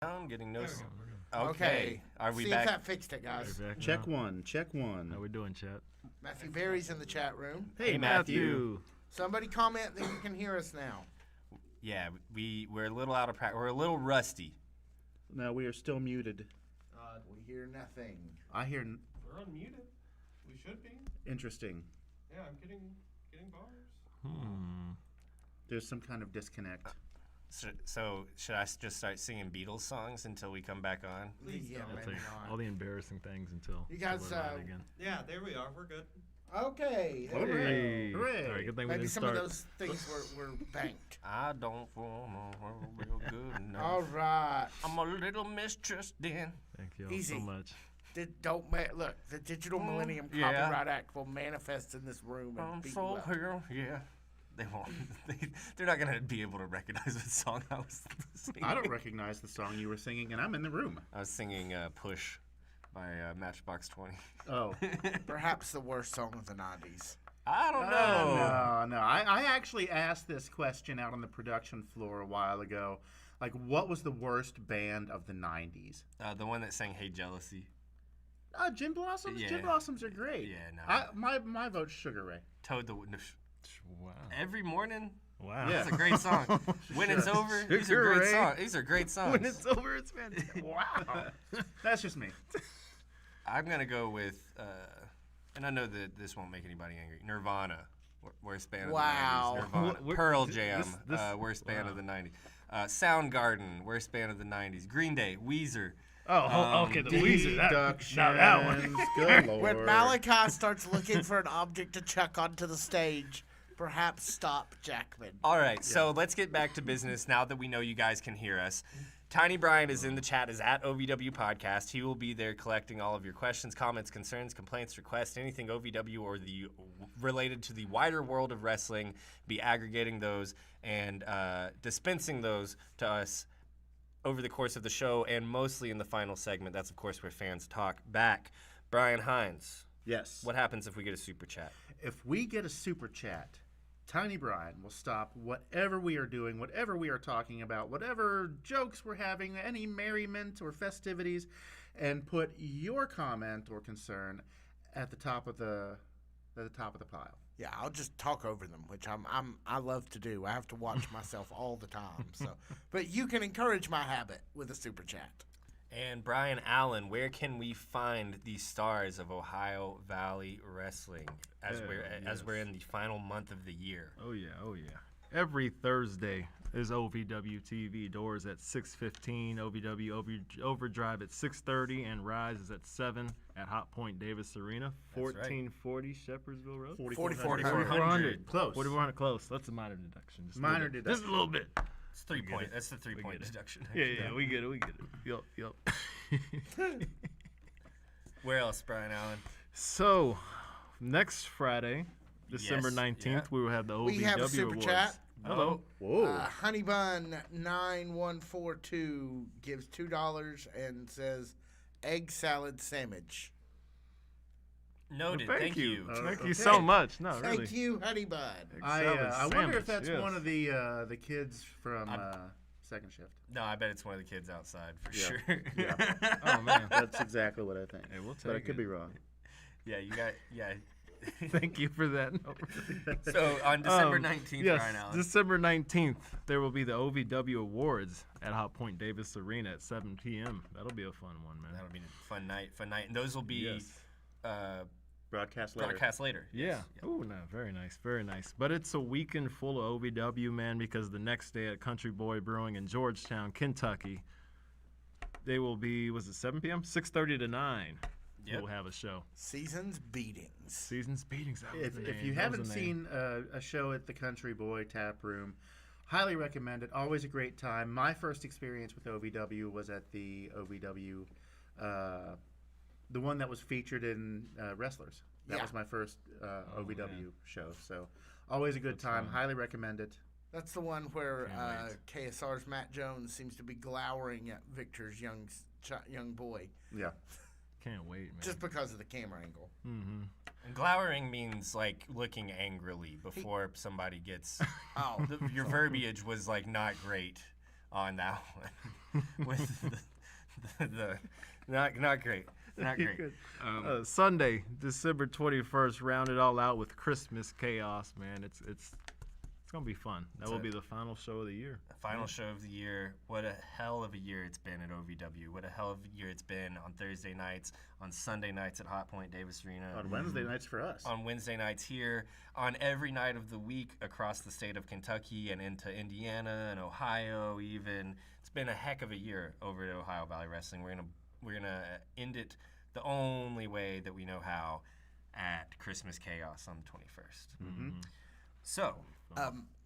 Sound getting no. Okay. Are we See back? if that fixed it, guys. Check one. Check one. How we doing, chat? Matthew Berry's in the chat room. Hey, Matthew. Somebody comment that you can hear us now. Yeah, we're a little out of practice. We're a little rusty. No, we are still muted. We hear nothing. I hear. We're unmuted. We should be. Interesting. Yeah, I'm getting bars. There's some kind of disconnect. So should I just start singing Beatles songs until we come back on? Please yeah, I'll maybe take not. all the embarrassing things until You guys, we're live again. Yeah, there we are. We're good. Okay. there we go. Hey. Hooray. All right, good thing we Maybe didn't some start. of those things were banked. I don't wanna real good enough. All right. I'm a little mistrusting. Thank you all Easy. so much. Look. The Digital Millennium yeah. Copyright Act will manifest in this room and I'm beat so you up. here, yeah. They won't. They're not gonna be able to recognize the song I was singing. I don't recognize the song you were singing, and I'm in the room. I was singing "Push" by Matchbox 20. Oh. Perhaps the worst song of the '90s. I don't know. No. I actually asked this question out on the production floor a while ago. Like, what was the worst band of the 90s? The one that sang "Hey Jealousy." Gin Blossoms? Yeah. Gin Blossoms are great. Yeah, no. My vote's Sugar Ray. Toad the Wow. Every morning. Wow. Yeah. That's a great song. When it's over, these are Sugar great Ray. songs. These are great songs. When it's over, it's fantastic. Wow. That's just me. I'm gonna go with, and I know that this won't make anybody angry. Nirvana, worst band Wow. of the 90s. Nirvana. What- Pearl this- Jam, this- worst band wow. of the 90s. Soundgarden, worst band of the 90s. Green Day, Weezer. Okay, the Weezer. Now that one. Good Lord. When Malachi starts looking for an object to chuck onto the stage, perhaps stop Jackman. All right, so let's get back to business now that we know you guys can hear us. Tiny Brian is in the chat, is at OVW Podcast. He will be there collecting all of your questions, comments, concerns, complaints, requests, anything OVW or the related to the wider world of wrestling, be aggregating those and dispensing those to us over the course of the show and mostly in the final segment. That's, of course, where fans talk back. Brian Hines, Yes. what happens if we get a super chat? If we get a super chat, Tiny Brian will stop whatever we are doing, whatever we are talking about, whatever jokes we're having, any merriment or festivities, and put your comment or concern at the top of the pile. Yeah, I'll just talk over them, which I love to do. I have to watch myself all the time. So, but you can encourage my habit with a super chat. And Brian Allen, where can we find the stars of Ohio Valley Wrestling as we're in the final month of the year? Oh yeah. Every Thursday is OVW TV. Doors at 6:15. OVW Overdrive at 6:30, and Rise is at 7 at Hot Point Davis Arena, 1440 Shepherdsville Road. 4400. Close. 4400 close. That's a minor deduction. Just Minor a little bit. deduction. Just a little bit. It's 3 get point. it. That's the 3 point get it. deduction. Yeah, we get it. Yup. Where else, Brian Allen? So, next Friday, December Yes, 19th, yeah. we will have the OVW We have a super Awards. chat. Hello. Whoa. Honeybun9142 gives $2 and says egg salad sandwich. Noted. Thank you. Thank okay. you so much. No, really. Thank you, Honeybun. I wonder if Sandwich, that's yes. one of the kids from Second Shift. No, I bet it's one of the kids outside for Yeah. sure. Yeah. Oh, man. That's exactly what I think. Hey, we'll But I take could it. be wrong. Yeah, you got Thank you for that. No, really. So on December 19th, yes, Brian Allen. December 19th, there will be the OVW Awards at Hot Point Davis Arena at 7 p.m. That'll be a fun one, man. That'll be a fun night. And those will be Yes. Broadcast later. broadcast later. Yeah. Yes. Oh, no, very nice, very nice. But it's a weekend full of OVW, man, because the next day at Country Boy Brewing in Georgetown, Kentucky, they will be, was it 7 p.m.? 6:30 to 9. Yep. We'll have a show. Seasons beatings. Seasons Beatings. That was the name. If you That was haven't the name. seen a show at the Country Boy Tap Room, highly recommend it. Always a great time. My first experience with OVW was at the OVW, the one that was featured in Wrestlers. That Yeah. was my first OVW man. show. So always a good That's time. fun. Highly recommend it. That's the one where Can't KSR's Matt Jones seems to be glowering at Victor's young boy Yeah. Can't wait, man. just because of the camera angle. Mm-hmm. And glowering means like looking angrily before somebody gets. Oh, Your verbiage was like not great. on that one with the not great. Not great. Sunday, December 21st, round it all out with Christmas Chaos, man. It's gonna be fun. That will be the final show of the year. Final show of the year. What a hell of a year it's been at OVW. What a hell of a year it's been on Thursday nights, on Sunday nights at Hot Point Davis Arena. On Wednesday nights for us. On Wednesday nights here, on every night of the week across the state of Kentucky and into Indiana and Ohio even. It's been a heck of a year over at Ohio Valley Wrestling. We're gonna end it the only way that we know how at Christmas Chaos on the 21st. Mm-hmm. So,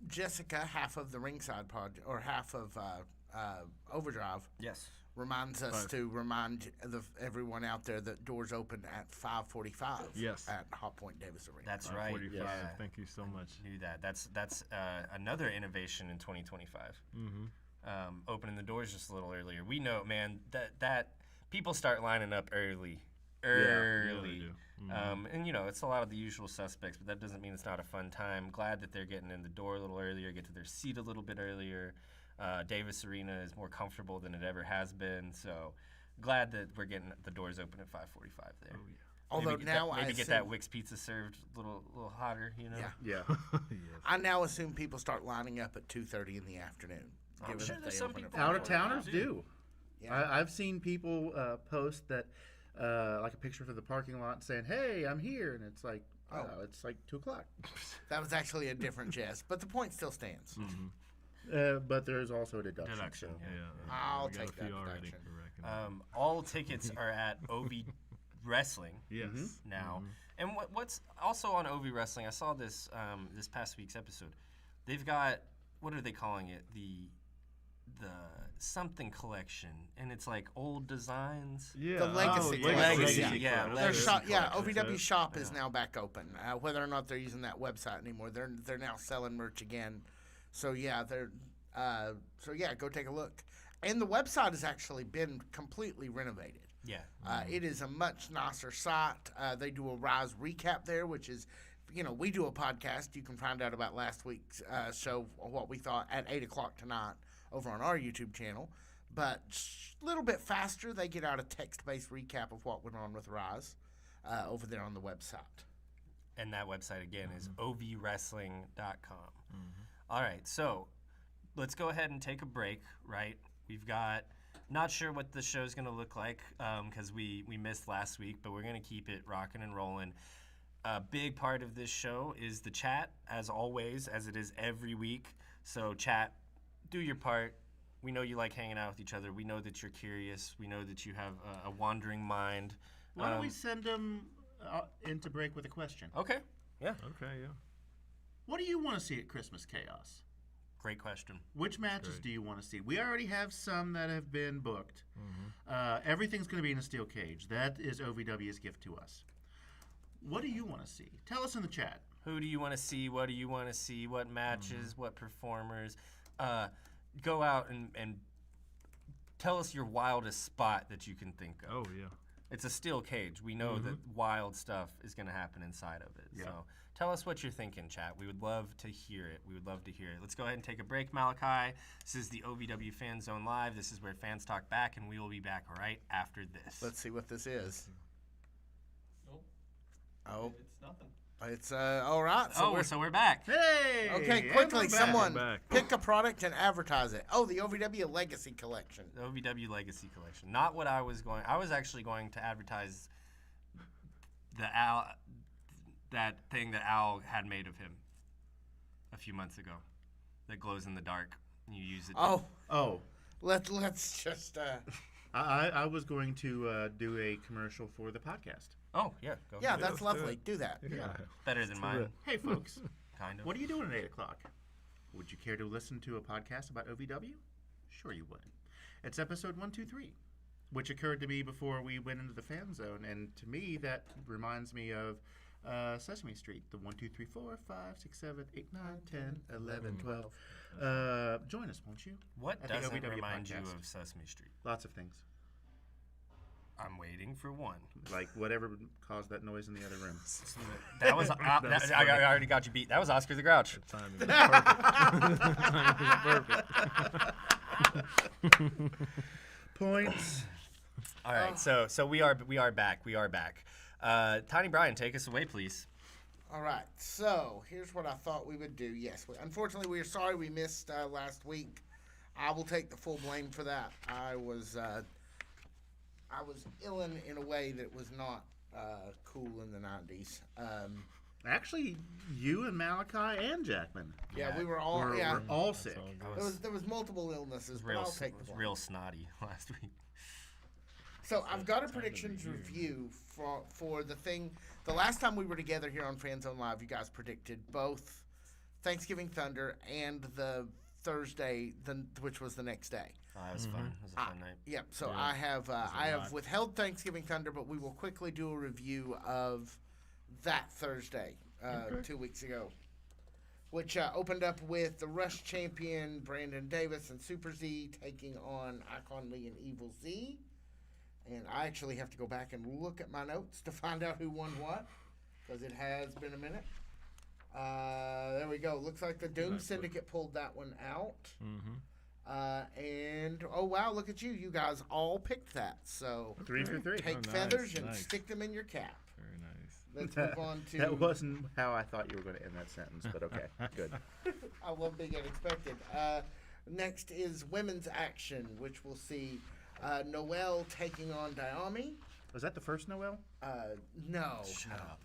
Jessica, half of the Ringside project, or half of Overdrive, yes. reminds us to remind everyone out there that doors open at 5:45. Yes. At Hot Point Davis Arena. That's right. 45. Yeah. Thank you so much. Knew that. That's another innovation in 2025. Mm-hmm. Opening the doors just a little earlier. We know, man, that people start lining up early. Yeah, they do. And it's a lot of the usual suspects, but that doesn't mean it's not a fun time. Glad that they're getting in the door a little earlier, get to their seat a little bit earlier. Davis Arena is more comfortable than it ever has been, so glad that we're getting the doors open at 5:45 there. Oh, yeah. Although Maybe get that Wix pizza served a little hotter, Yeah. Yeah. Yes. I now assume people start lining up at 2:30 in the afternoon. I'm given sure that there's they some open at people 5:45. Out of towners do. Yeah. I've seen people post that, like a picture of the parking lot saying, "Hey, I'm here," and it's like, oh, it's like 2:00. That was actually a different jest, but the point still stands. But there's also a deduction. Deduction, so. Yeah. I'll we got take a few that already. deduction. I reckon. All tickets are at OV Wrestling Yes. now. And what's also on OV Wrestling, I saw this this past week's episode. They've got, what are they calling it? The something collection, and it's like old designs. Yeah. The Legacy Oh, Collection. Yeah, Their Legacy shop, Collection. OVW shop is now back open. Whether or not they're using that website anymore, they're now selling merch again. So yeah, go take a look. And the website has actually been completely renovated. Yeah. It is a much nicer site. They do a Rise recap there, which is, we do a podcast. You can find out about last week's show, what we thought, at 8 o'clock tonight over on our YouTube channel. But a little bit faster, they get out a text-based recap of what went on with Rise over there on the website. And that website, again, is ovwrestling.com. All right, so let's go ahead and take a break, right? We've got, not sure what the show's going to look like because we missed last week, but we're going to keep it rocking and rolling. A big part of this show is the chat, as always, as it is every week. So chat, do your part. We know you like hanging out with each other. We know that you're curious. We know that you have a wandering mind. Why don't we send them into break with a question? Okay, yeah, Okay, yeah. What do you want to see at Christmas Chaos? great question. Which matches Great. do you want to see? We already have some that have been booked. Everything's going to be in a steel cage. That is OVW's gift to us. What do you want to see? Tell us in the chat. Who do you want to see? What do you want to see? What matches? What performers? Go out and tell us your wildest spot that you can think of. Oh, yeah. It's a steel cage. We know that wild stuff is going to happen inside of it. Yeah. So tell us what you're thinking, chat. We would love to hear it. We would love to hear it. Let's go ahead and take a break, Malachi. This is the OVW Fan Zone Live. This is where fans talk back, and we will be back right after this. Let's see what this is. Nope. Oh, It's nothing. it's all right. So we're back. Hey! Okay, and quickly, we're back. someone We're back. pick a product and advertise it. Oh, the OVW Legacy Collection. The OVW Legacy Collection. Not what I was going. I was actually going to advertise the Al, that thing that Al had made of him a few months ago, that glows in the dark. You use it. Oh, Let's just. I was going to do a commercial for the podcast. Oh yeah. Go Yeah, ahead. that's let's do lovely. it. Do that. Yeah. better than mine. Hey, folks. Kind of. What are you doing at 8 o'clock? Would you care to listen to a podcast about OVW? Sure you would. It's episode 123, which occurred to me before we went into the fan zone, and to me that reminds me of Sesame Street, the 1, 2, 3, 4, 5, 6, 7, 8, 9, 10, 11, 12. Join us, won't you? What At the doesn't OVW remind you podcast. of Sesame Street? Lots of things. I'm waiting for one. Like whatever caused that noise in the other room. That was. I already got you beat. That was Oscar the Grouch. Timing was perfect. Timing was perfect. Points. All right, so we are back. We are back. Tiny Brian, take us away, please. All right, so here's what I thought we would do. Yes, unfortunately, we are sorry we missed last week. I will take the full blame for that. I was ill in a way that was not cool in the 90s. Actually, you and Malachi and Jackman. Yeah, we were all We're all sick. There was multiple illnesses, but I'll take the blame. Real snotty last week. So I've got a predictions review for the thing. The last time we were together here on Fan Zone Live, you guys predicted both Thanksgiving Thunder and the Thursday, which was the next day. Oh, that was fun. It was a fun night. Yep. So I have withheld Thanksgiving Thunder, but we will quickly do a review of that Thursday 2 weeks ago, which opened up with the Rush champion Brandon Davis and Super Z taking on Icon Lee and Evil Z. And I actually have to go back and look at my notes to find out who won what, because it has been a minute. There we go. Looks like the Doom Syndicate pulled that one out. And, oh, wow, look at you. You guys all picked that. So 3 for 3. take feathers and stick them in your cap. Very nice. Let's move on to... That wasn't how I thought you were going to end that sentence, but okay, good. I love being unexpected. Next is women's action, which we'll see Noelle taking on Diami. Was that the first Noel? No. Shut up.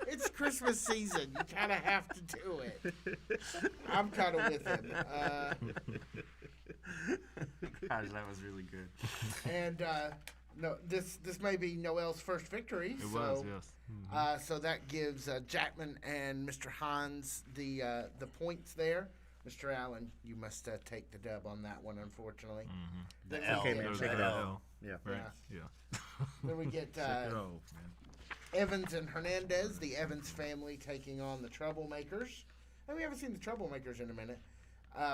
It's Christmas season. You kind of have to do it. I'm kind of with him. Gosh, that was really good. And no, this may be Noelle's first victory. It was, yes. So that gives Jackman and Mr. Hans the points there. Mr. Allen, you must take the dub on that one, unfortunately. The Then L. we Okay, get, man, Goes take it to out. L. Yeah. Right. Yeah. Yeah. Then we get Check it out, man. Evans and Hernandez, the Evans family taking on the Troublemakers. And we haven't seen the Troublemakers in a minute.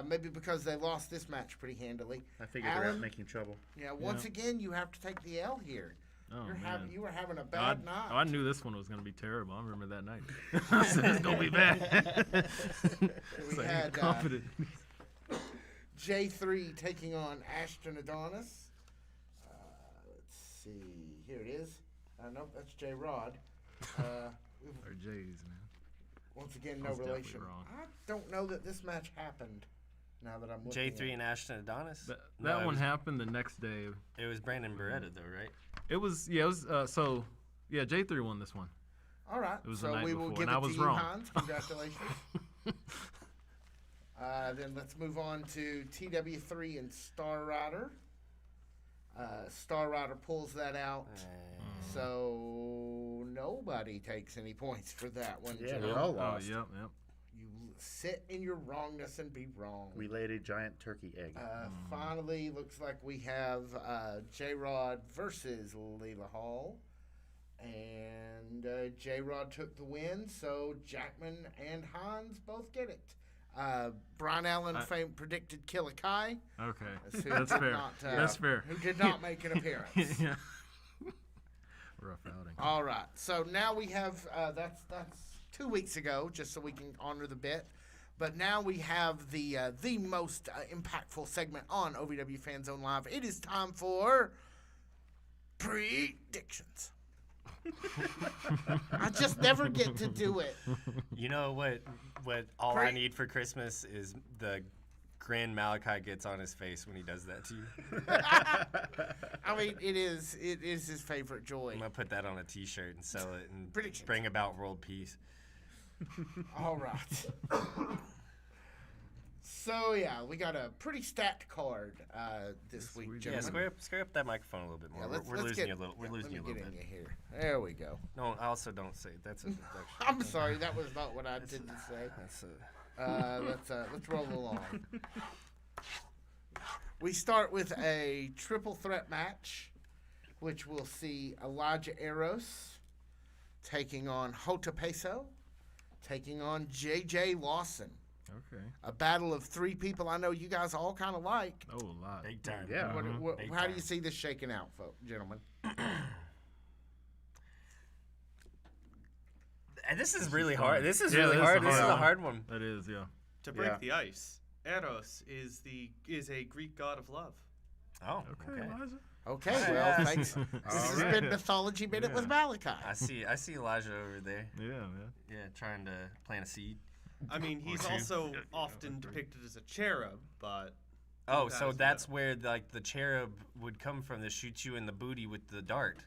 Maybe because they lost this match pretty handily. I figured they're out Alan? making trouble. Yeah, once again, you have to take the L here. Oh, You were having a I, bad night. I knew this one was going to be terrible. I remember that night. I said, it's going to be bad. We So had confident. J3 taking on Ashton Adonis. Let's see. Here it is. Nope, that's J Rod. Or J's, man. Once again, I no was definitely relation. wrong. I don't know that this match happened. Now that I'm looking J3 at and Ashton Adonis? That it one was, happened the next day. It was Brandon Beretta, though, right? It was J3 won this one. All right. It was the So night we will before, give and I it was to you, wrong. Hans. Congratulations. Then let's move on to TW3 and Star Rider. Star Rider pulls that out. So nobody takes any points for that one. Yeah, John. we all Oh, lost. yep. You sit in your wrongness and be wrong. We laid a giant turkey egg. Finally, looks like we have J-Rod versus Leela Hall. And J-Rod took the win, so Jackman and Hans both get it. Brian Allen predicted Killakai. Okay. who That's did fair. not, That's fair. Who did not make an appearance. Yeah. Rough outing. All right, so now we have that's 2 weeks ago, just so we can honor the bit. But now we have the most impactful segment on OVW Fan Zone Live. It is time for predictions. I just never get to do it. You know what all I need for Christmas is the grin Malachi gets on his face when he does that to you. I mean, it is his favorite joy. I'm going to put that on a t-shirt and sell it and Predictions. bring about world peace. All right. So yeah, we got a pretty stacked card this week, we do. Yeah, gentlemen. square up that microphone a little bit more. Yeah, we're losing you a little. We're losing you a little Let me bit. get in you here. There we go. No, I also don't say that's a. I'm sorry, that was not what I intended to say. That's a Let's roll along. We start with a triple threat match, which will see Elijah Eros taking on Hota Peso, taking on JJ Lawson. Okay. A battle of three people I know you guys all kind of like. Oh, a lot. big time. Yeah. Big How do you time. see this shaking out, gentlemen? And this is really hard. This is Yeah, really this is hard. a This is hard a one. hard one. That is, yeah. To break Yeah. the ice, Eros is a Greek god of love. Oh, Okay, okay. Elijah. Okay, All well, right. thanks. This has right. been Mythology Minute with Malachi. I see Elijah over there. Yeah, man. Yeah, trying to plant a seed. I mean, he's also often depicted as a cherub, but Oh, that so as that's well. where like the cherub would come from to shoot you in the booty with the dart,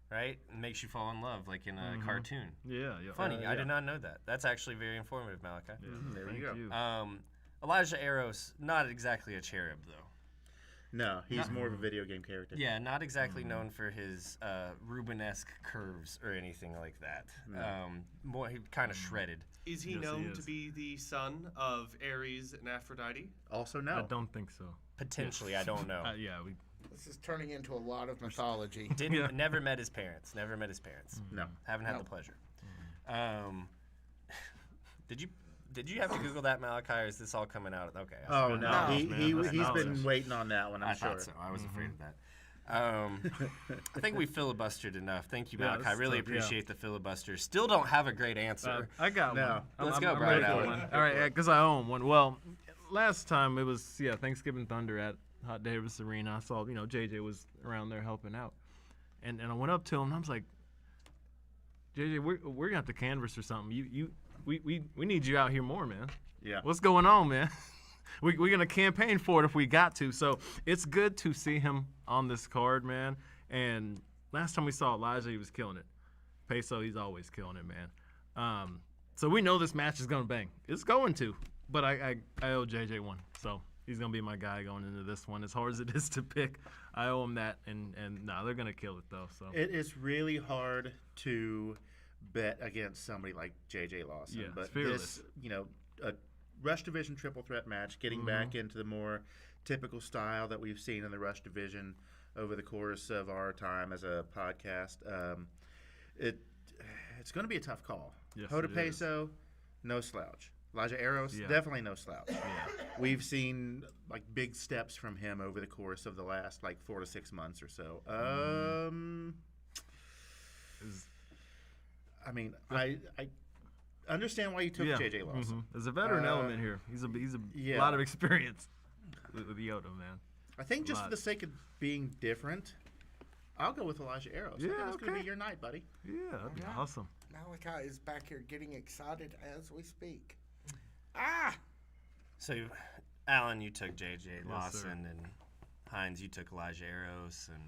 right? And makes you fall in love, like in a cartoon. Yeah, yeah. Funny, I yeah. did not know that. That's actually very informative, Malachi. Yeah, There thank you go. you. Elijah Eros, not exactly a cherub though. No, he's more of a video game character. Yeah, not exactly known for his Rubenesque curves or anything like that. More he kind of shredded. Is he Yes, he known is. to be the son of Ares and Aphrodite? Also, I no. don't think so. Potentially, I don't know. Yeah, we. This is turning into a lot of mythology. Never met his parents. Never met his parents. No. Haven't had No. the pleasure. Did you have to Google that, Malachi, or is this all coming out? Okay. Oh, been no. knowledge, man. That's He's knowledge. been waiting on that one, I'm I sure. thought so. I was afraid of that. I think we filibustered enough. Thank you, Yeah, Malachi. I that's really tough, yeah. appreciate the filibuster. Still don't have a great answer. I got No. one. Let's I'm- go, I'm Brian ready for Allen. one. All right, because I own one. Well, last time it was Thanksgiving Thunder at Hot Davis Arena. I saw JJ was around there helping out, and I went up to him and I was like, JJ, we're gonna have to canvas or something. We need you out here more, man. Yeah. What's going on, man? We're gonna campaign for it if we got to. So it's good to see him on this card, man. And last time we saw Elijah, he was killing it. Peso, he's always killing it, man. So we know this match is gonna bang. It's going to. But I owe JJ one, so he's gonna be my guy going into this one. As hard as it is to pick, I owe him that. And they're gonna kill it though. So It is really hard to bet against somebody like J.J. Lawson. Yeah, but it's fearless. this, a Rush Division triple threat match, getting back into the more typical style that we've seen in the Rush Division over the course of our time as a podcast. It's going to be a tough call. Yes, Hoda it is. Peso, no slouch. Elijah Eros, Yeah. definitely no slouch. We've seen like big steps from him over the course of the last 4 to 6 months or so. I mean, I understand why you took J.J. Lawson. There's a veteran element here. He's a yeah. lot of experience with Yoda, man. I think just for lot. the sake of being different, I'll go with Elijah Eros. I think Yeah, it's going to okay. be your night, buddy. Yeah, that'd be Alright. awesome. Malachi is back here getting excited as we speak. So, Alan, you took J.J. Yes, Lawson, sir. and Hines, you took Elijah Eros, and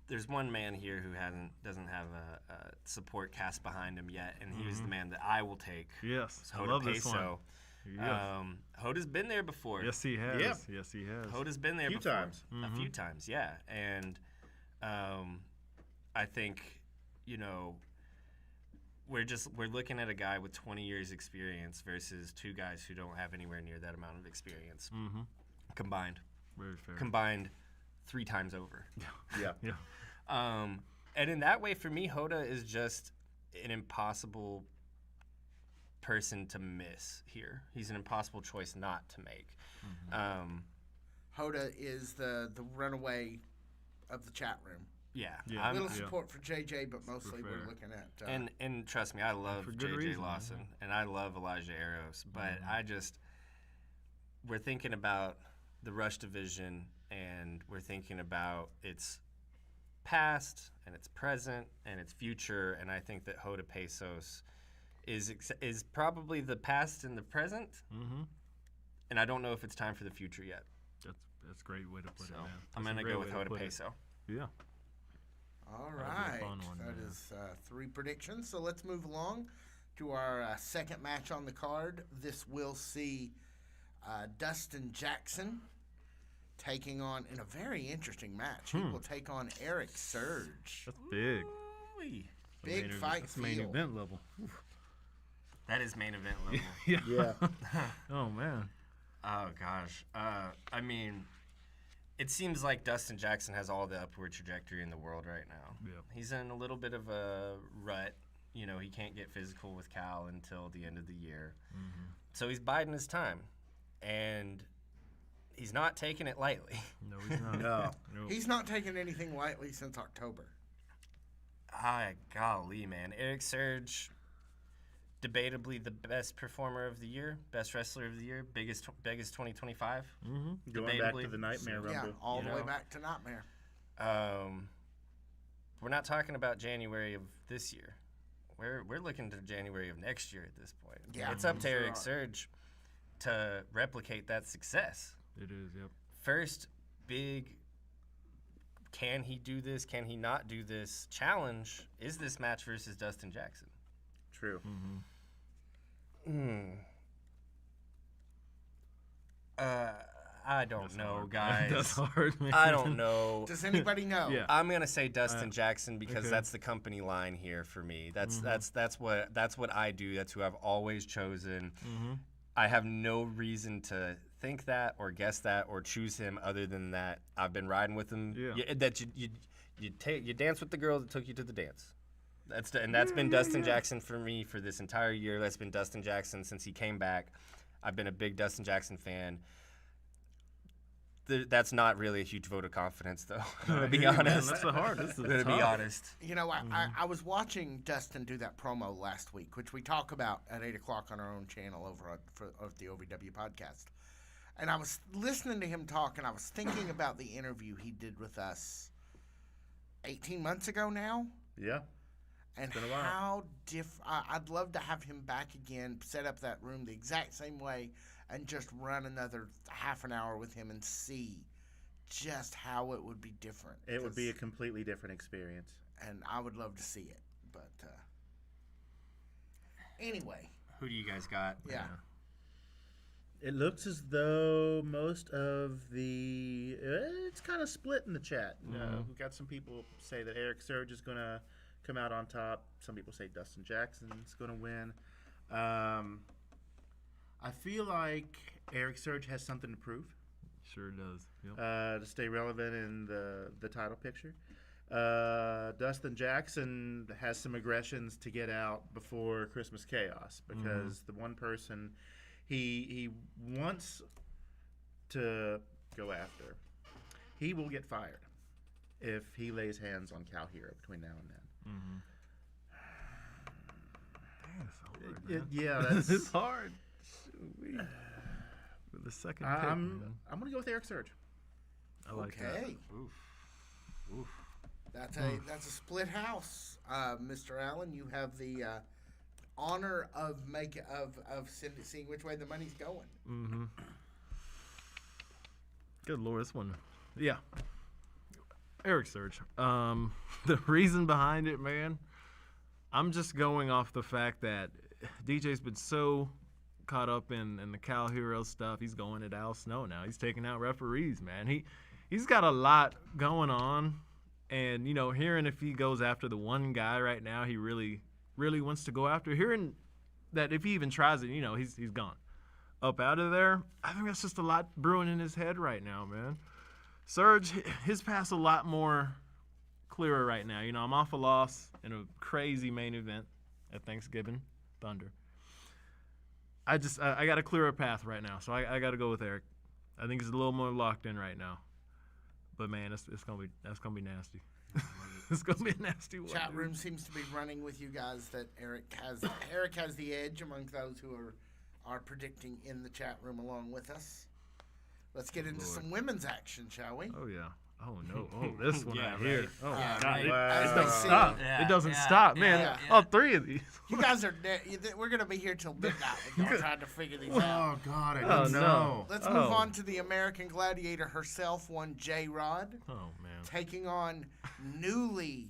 there's one man here who doesn't have a support cast behind him yet, and he was the man that I will take. Yes, It's I Hoda love this Peso. one. Yes. Hoda's been there before. Yes, he has. Yeah. Yes, he has. Hoda's been there Few before. times. A few times, yeah. And I think, we're looking at a guy with 20 years experience versus two guys who don't have anywhere near that amount of experience combined. Very fair. Combined 3 times over. Yeah. Yeah. And in that way, for me, Hoda is just an impossible person to miss here. He's an impossible choice not to make. Hoda is the runaway of the chat room. Yeah. Yeah. I'm- Little support for JJ, but mostly fair. we're looking at. and trust me, I love for good J.J. reason, Lawson, and I love Elijah Eros, but we're thinking about the Rush division, and we're thinking about its past, and its present, and its future, and I think that Hoda Pesos is probably the past and the present, and I don't know if it's time for the future yet. That's a great way to put So it, man. I'm That's a going to great go way with to Hoda put it. Peso. Yeah. All That'll be a right. fun one, That man. is 3 predictions. So let's move along to our second match on the card. This will see Dustin Jackson taking on, in a very interesting match, he will take on Eric Surge. That's big. Ooh-wee. Big Main fight That's main feel. event level. That is main event level. Yeah. Yeah. Oh man. Oh gosh. I mean, it seems like Dustin Jackson has all the upward trajectory in the world right now. Yep. He's in a little bit of a rut. He can't get physical with Cal until the end of the year. So he's biding his time, and he's not taking it lightly. No, he's not. No. Nope. He's not taking anything lightly since October. Golly, man. Eric Surge, debatably the best performer of the year, best wrestler of the year, biggest 2025. Mm-hmm. Going back to Debatably. the Nightmare Yeah, Rumble. all You the way know. back to Nightmare. We're not talking about January of this year. We're looking to January of next year at this point. Yeah, It's up to sure Eric are. Surge to replicate that success. It is. Yep. First big, can he do this? Can he not do this? Challenge is this match versus Dustin Jackson. True. Mm-hmm. I don't know, guys. That's hard, man. I don't know. Does anybody know? Yeah. I'm gonna say Dustin Jackson because okay. that's the company line here for me. That's what I do. That's who I've always chosen. Mm-hmm. I have no reason to think that or guess that or choose him other than that I've been riding with him. Yeah. You dance with the girl that took you to the dance. That's been Dustin Jackson for me for this entire year. That's been Dustin Jackson since he came back. I've been a big Dustin Jackson fan. That's not really a huge vote of confidence, though. To be Man, honest, that's a hard. This is to be tough. honest. You know, I was watching Dustin do that promo last week, which we talk about at 8 o'clock on our own channel over at the OVW podcast. And I was listening to him talk, and I was thinking about the interview he did with us 18 months ago now. Yeah. And been a while. how I'd love to have him back again, set up that room the exact same way, and just run another half an hour with him and see just how it would be different. It would be a completely different experience. And I would love to see it. But anyway, Who do you guys got? yeah. It looks as though most of the it's kind of split in the chat. We've got some people say that Eric Surge is going to come out on top. Some people say Dustin Jackson's going to win. I feel like Eric Surge has something to prove Sure does. Yep. to stay relevant in the title picture. Dustin Jackson has some aggressions to get out before Christmas Chaos because the one person he wants to go after, he will get fired if he lays hands on Cal Hero between now and then. Dang, it's hard, man. Yeah, that's it's hard. Shoot, with the second pick, I'm man. gonna go with Eric Surge. I like that. Okay. Oof. That's a split house, Mr. Allen. You have the honor of seeing which way the money's going. Mm-hmm. Good Lord, this one. Yeah. Eric Surge. The reason behind it, man, I'm just going off the fact that DJ's been so caught up in the Cal Hero stuff. He's going at Al Snow now. He's taking out referees, man. He's got a lot going on. And, you know, hearing if he goes after the one guy right now he really, really wants to go after, hearing that if he even tries it, you know, he's gone. Up out of there, I think that's just a lot brewing in his head right now, man. Surge, his path's a lot more clearer right now. You know, I'm off a loss in a crazy main event at Thanksgiving, Thunder. I got a clearer path right now, so I got to go with Eric. I think he's a little more locked in right now. But man, that's gonna be nasty. It's gonna be a nasty one. Chat dude. room seems to be running with you guys that Eric has the edge among those who are predicting in the chat room along with us. Let's get into some women's action, shall we? Oh yeah. Oh no. Oh, this one Yeah, right here. right. Oh Yeah, God. right. As It they doesn't see. stop. Yeah, It doesn't yeah, stop, man. yeah, All three of these. You guys are we're gonna be here till midnight with y'all trying to figure these out. Oh God, I Oh, didn't no. know. Let's move on to the American Gladiator herself, one J-Rod, Oh man. taking on newly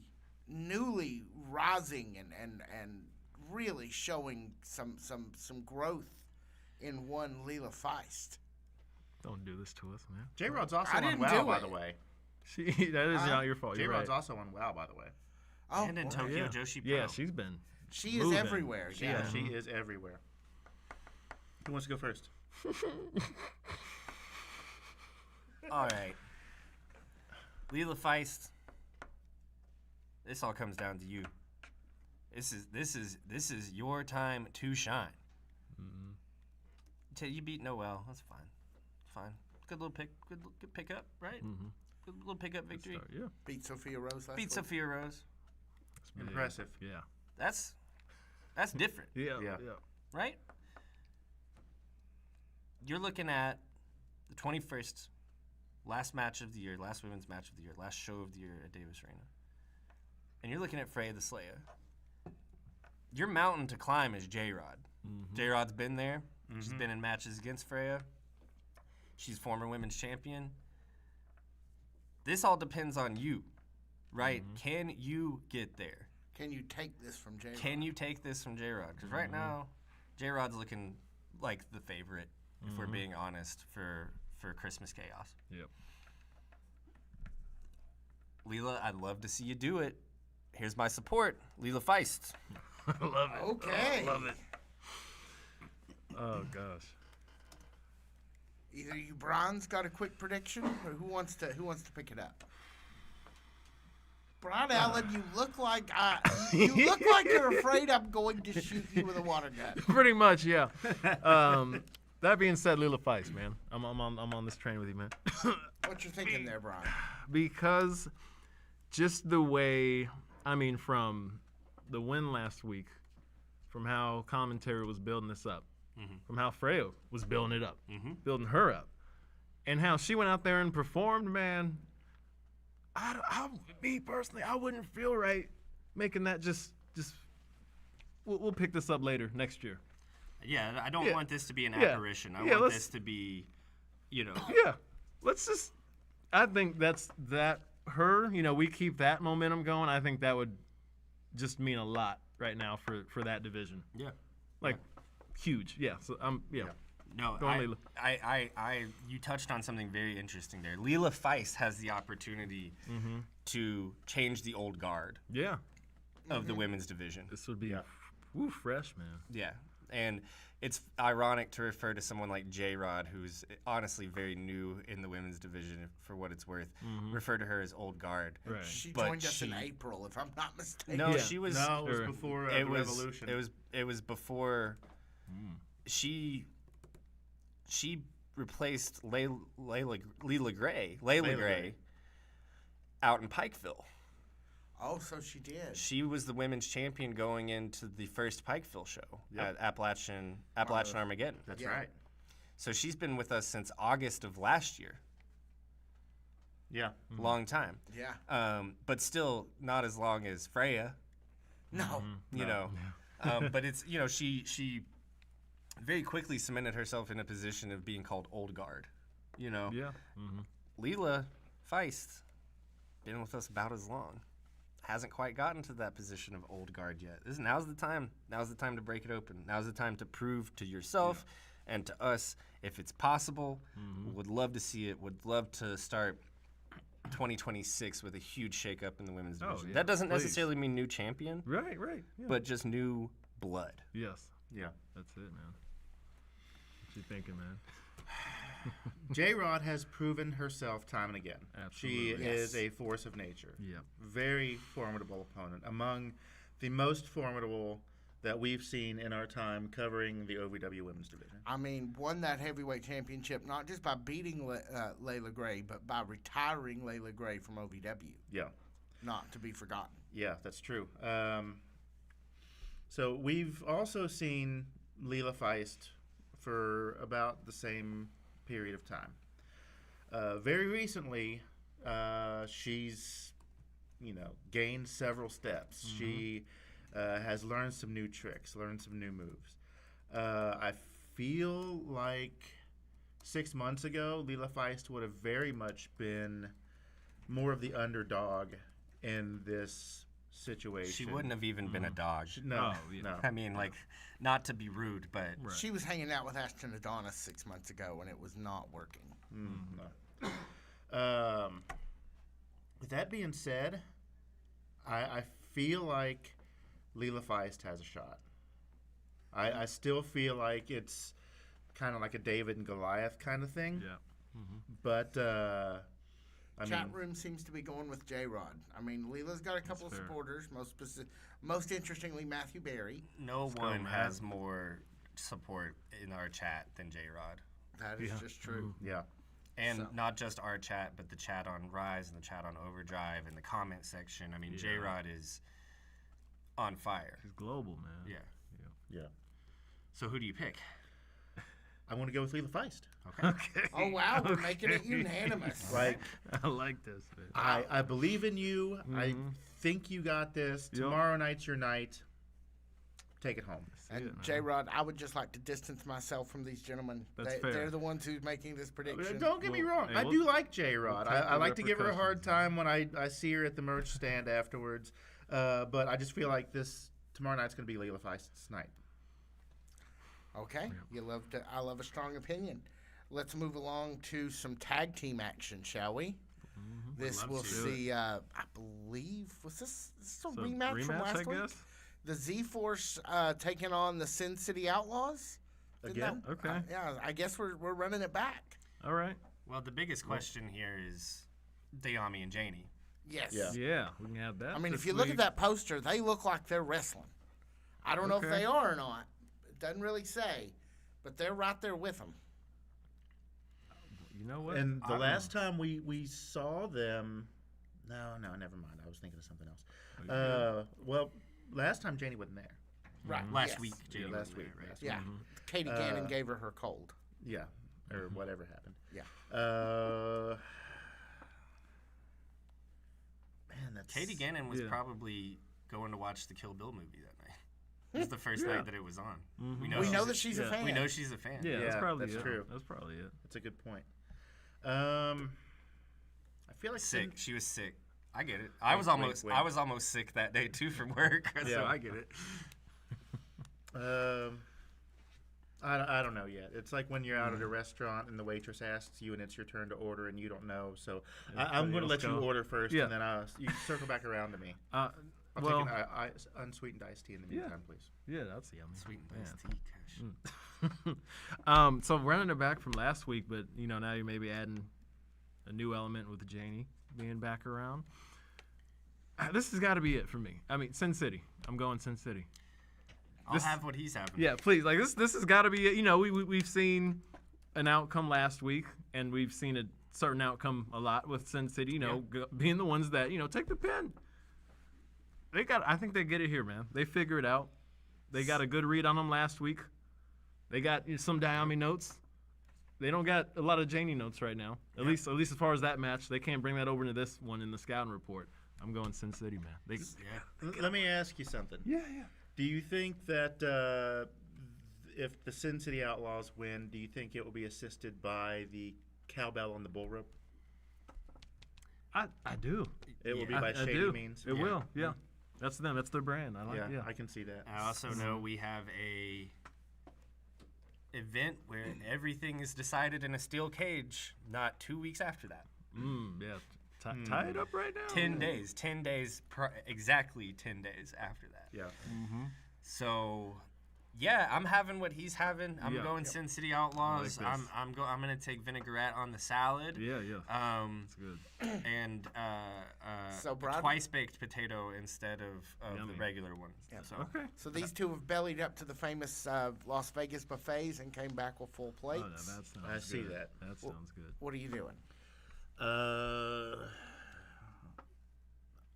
rising and really showing some growth in one Leela Feist. Don't do this to us, man. J-Rod's also I on didn't WoW, do by it. the way. That is not your fault. You're J-Rod's right. also on WoW, by the way. Oh, And in boy. Tokyo Yeah. Joshi Pro. Yeah, she's been. She is moving. everywhere. She Yeah. is everywhere. Who wants to go first? All right. Leela Feist. This all comes down to you. This is your time to shine. You beat Noel. That's fine. Fine. Good little good pickup, right? Good little pickup victory. Start, yeah. Beat Sophia Rose last Beat week. Sophia Rose. It's Impressive. Yeah. That's That's different, Yeah. right? You're looking at the 21st, last match of the year, last women's match of the year, last show of the year at Davis Arena. And you're looking at Freya the Slayer. Your mountain to climb is J-Rod. J-Rod's been there. She's been in matches against Freya. She's former women's champion. This all depends on you, right? Can you get there? Can you take this from J-Rod? Can you take this from J-Rod? Because right now, J-Rod's looking like the favorite, if we're being honest, for Christmas Chaos. Yep. Leela, I'd love to see you do it. Here's my support, Leela Feist. I love it. Okay. I love it. Oh gosh. Either you, Brian's got a quick prediction, or who wants to pick it up? Brian Allen, you look like you look like you're afraid I'm going to shoot you with a water gun. Pretty much, yeah. That being said, Lila Feist, man, I'm on this train with you, man. What you thinking there, Brian? Because just the way, I mean, from the win last week, from how commentary was building this up, from how Freya was building it up, building her up, and how she went out there and performed, man. Me personally, I wouldn't feel right making that just. We'll pick this up later next year. Yeah, I don't want this to be an apparition. I want this to be, Yeah, let's just. I think that's her. We keep that momentum going. I think that would just mean a lot right now for that division. Yeah. Huge. Yeah. So No, you touched on something very interesting there. Leela Feist has the opportunity to change the old guard Yeah. of the women's division. This would be fresh, man. Yeah, and it's ironic to refer to someone like J-Rod, who's honestly very new in the women's division, for what it's worth. Refer to her as old guard. Right. She But joined us she- in April, if I'm not mistaken. No, she was. No, it was before the Revolution. It was before. She replaced Layla Gray out in Pikeville. Oh, so she did. She was the women's champion going into the first Pikeville show at Appalachian Armageddon. That's Yeah. right. So she's been with us since August of last year. Yeah. Long time. Yeah. But still not as long as Freya, No. you know. But it's, she very quickly cemented herself in a position of being called old guard, Yeah. Leela Feist, been with us about as long. Hasn't quite gotten to that position of old guard yet. Now's the time. Now's the time to break it open. Now's the time to prove to yourself and to us if it's possible. Would love to see it. Would love to start 2026 with a huge shakeup in the women's division. yeah, That doesn't please. necessarily mean new champion, Right. Yeah. but just new blood. yes, Yeah. that's it, man. What you thinking, man? J-Rod has proven herself time and again. Absolutely. She is a force of nature. Yep. Very formidable opponent. Among the most formidable that we've seen in our time covering the OVW women's division. I mean, won that heavyweight championship not just by beating Layla Gray, but by retiring Layla Gray from OVW. Yeah. Not to be forgotten. Yeah, that's true. So we've also seen Leela Feist for about the same period of time. Very recently, she's, gained several steps. She has learned some new tricks, learned some new moves. I feel like 6 months ago, Leela Feist would have very much been more of the underdog in this situation. She wouldn't have even been a dog. No, Oh, yeah. no. I mean, not to be rude, but Right. She was hanging out with Ashton Adonis 6 months ago, and it was not working. No. With that being said, I feel like Leela Feist has a shot. I still feel like it's kind of like a David and Goliath kind of thing. Yeah. But, Chat room seems to be going with J-Rod. I mean, Leela's got a couple of fair. supporters. Most interestingly, Matthew Berry. no go, one man. has more support in our chat than J-Rod. That is just true. yeah. And So- not just our chat, but the chat on Rise and the chat on Overdrive and the comment section. I mean, Yeah. J-Rod is on fire. She's global, man. Yeah. Yeah. So who do you pick? I want to go with Leela Feist. Okay. Okay. Oh, wow. We're making it unanimous. Like, I like this. Man. I believe in you. I think you got this. Yep. Tomorrow night's your night. Take it home. And J-Rod, I would just like to distance myself from these gentlemen. That's fair. They're the ones who's making this prediction. Don't get me wrong. hey, I do like J-Rod. we'll take I the like to give her a hard repercussions. time when I see her at the merch stand afterwards. But I just feel like tomorrow night's going to be Leela Feist's night. Okay. I love a strong opinion. Let's move along to some tag team action, shall we? This love we'll to. see. I believe was this a So, rematch from last I week? guess. The Z-Force taking on the Sin City Outlaws. Didn't Again? that- Okay. yeah, I guess we're running it back. All right. Well, the biggest question here is Dayami and Janie. Yes. Yeah. Yeah, we can have that. I mean, this if you look at week. that poster, they look like they're wrestling. I don't know if Okay. they are or not. It doesn't really say, but they're right there with them. You know what? And I the don't last time we saw them, no, never mind. I was thinking of something else. Okay. Well, last time Janie wasn't there. Right. Last yes. week, Janie last was week, there, right? last Yeah. Katie Gannon gave her her cold. Yeah, or whatever happened. Yeah. Man, that's Katie Gannon was Yeah. probably going to watch the Kill Bill movie that night. It was the first Yeah. night that it was on. Mhm. We We she's know a- that she's a yeah. fan. We know she's a fan. Yeah, Yeah, that's probably that's it. true. That's probably it. That's a good point. I feel like Sick. She was sick. I get it. I was almost sick that day too from work. So Yeah. I get it. I don't know yet. It's like when you're out at a restaurant and the waitress asks you and it's your turn to order and you don't know. So I'm going to let you order first Yeah. and then you circle back around to me. I'll Well, take an unsweetened iced tea in the Yeah. meantime, please. yeah, that's yummy. Sweet and Man. iced tea, Cash. So running it back from last week, but now you're maybe adding a new element with Janie being back around. This has got to be it for me. I mean, Sin City. I'm going Sin City. I'll have what he's having. Yeah, please. Like this has got to be it. We've seen an outcome last week, and we've seen a certain outcome a lot with Sin City. Being the ones that take the pin. I think they get it here, man. They figure it out. They got a good read on them last week. They got some Dayami notes. They don't got a lot of Janie notes right now. At least as far as that match, they can't bring that over into this one in the scouting report. I'm going Sin City, man. Yeah. Let me ask you something. Yeah. Do you think that if the Sin City Outlaws win, do you think it will be assisted by the cowbell on the bull rope? I do. It will be Yeah. by I Shady do. Means? It will. Yeah. That's them. That's their brand. I like. Yeah. I can see that. I also know we have a event where everything is decided in a steel cage not 2 weeks after that. Yeah. Tie it up right now. 10 days. 10 days. Exactly 10 days after that. Yeah. So, yeah, I'm having what he's having. I'm Yeah. going Sin City Outlaws. I like this. I'm gonna take vinaigrette on the salad. Yeah. That's good. And So, a Brad- twice baked potato instead of the Yummy. regular one. Yeah. So Okay. So these two have bellied up to the famous Las Vegas buffets and came back with full Oh, plates. no, that sounds I see good. that. That sounds good. What are you doing?